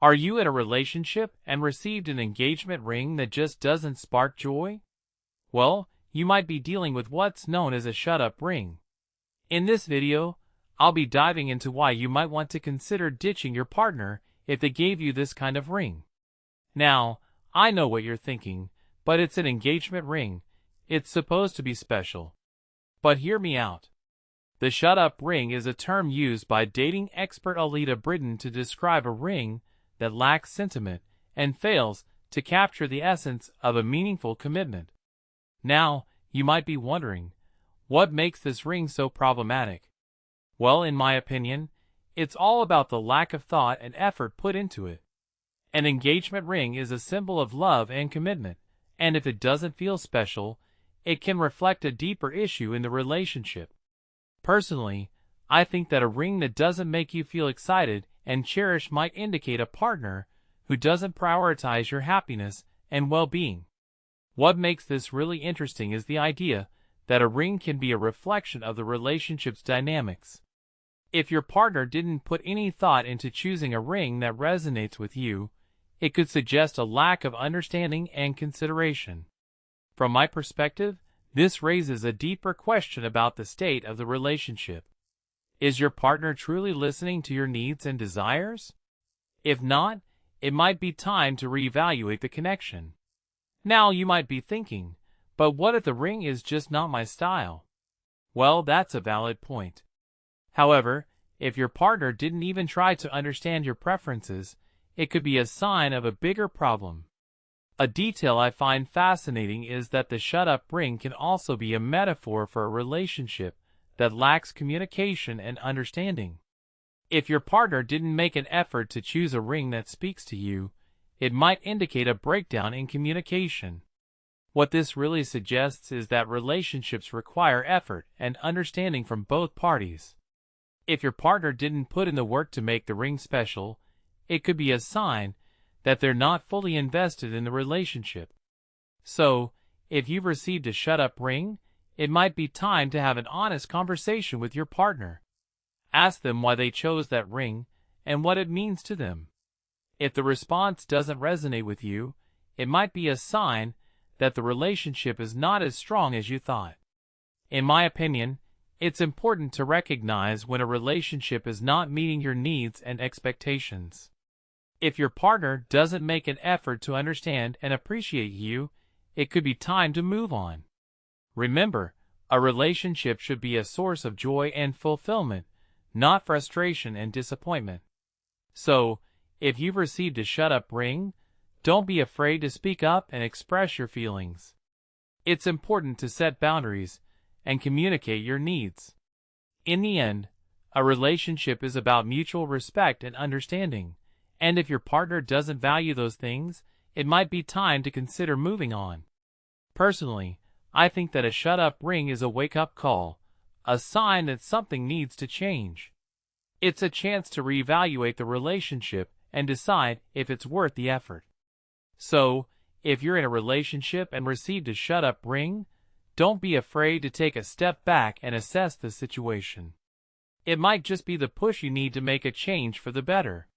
Are you in a relationship and received an engagement ring that just doesn't spark joy? Well, you might be dealing with what's known as a shut-up ring. In this video, I'll be diving into why you might want to consider ditching your partner if they gave you this kind of ring. Now, I know what you're thinking, but it's an engagement ring. It's supposed to be special. But hear me out. The shut-up ring is a term used by dating expert Alita Brydon to describe a ring that lacks sentiment and fails to capture the essence of a meaningful commitment. Now, you might be wondering, what makes this ring so problematic? Well, in my opinion, it's all about the lack of thought and effort put into it. An engagement ring is a symbol of love and commitment, and if it doesn't feel special, it can reflect a deeper issue in the relationship. Personally, I think that a ring that doesn't make you feel excited and cherished might indicate a partner who doesn't prioritize your happiness and well-being. What makes this really interesting is the idea that a ring can be a reflection of the relationship's dynamics. If your partner didn't put any thought into choosing a ring that resonates with you, it could suggest a lack of understanding and consideration. From my perspective, this raises a deeper question about the state of the relationship. Is your partner truly listening to your needs and desires? If not, it might be time to reevaluate the connection. Now you might be thinking, but what if the ring is just not my style? Well, that's a valid point. However, if your partner didn't even try to understand your preferences, it could be a sign of a bigger problem. A detail I find fascinating is that the shut-up ring can also be a metaphor for a relationship that lacks communication and understanding. If your partner didn't make an effort to choose a ring that speaks to you, it might indicate a breakdown in communication. What this really suggests is that relationships require effort and understanding from both parties. If your partner didn't put in the work to make the ring special, it could be a sign that they're not fully invested in the relationship. So, if you've received a shut-up ring, it might be time to have an honest conversation with your partner. Ask them why they chose that ring and what it means to them. If the response doesn't resonate with you, it might be a sign that the relationship is not as strong as you thought. In my opinion, it's important to recognize when a relationship is not meeting your needs and expectations. If your partner doesn't make an effort to understand and appreciate you, it could be time to move on. Remember, a relationship should be a source of joy and fulfillment, not frustration and disappointment. So, if you've received a shut-up ring, don't be afraid to speak up and express your feelings. It's important to set boundaries and communicate your needs. In the end, a relationship is about mutual respect and understanding, and if your partner doesn't value those things, it might be time to consider moving on. Personally, I think that a shut-up ring is a wake-up call, a sign that something needs to change. It's a chance to reevaluate the relationship and decide if it's worth the effort. So, if you're in a relationship and received a shut-up ring, don't be afraid to take a step back and assess the situation. It might just be the push you need to make a change for the better.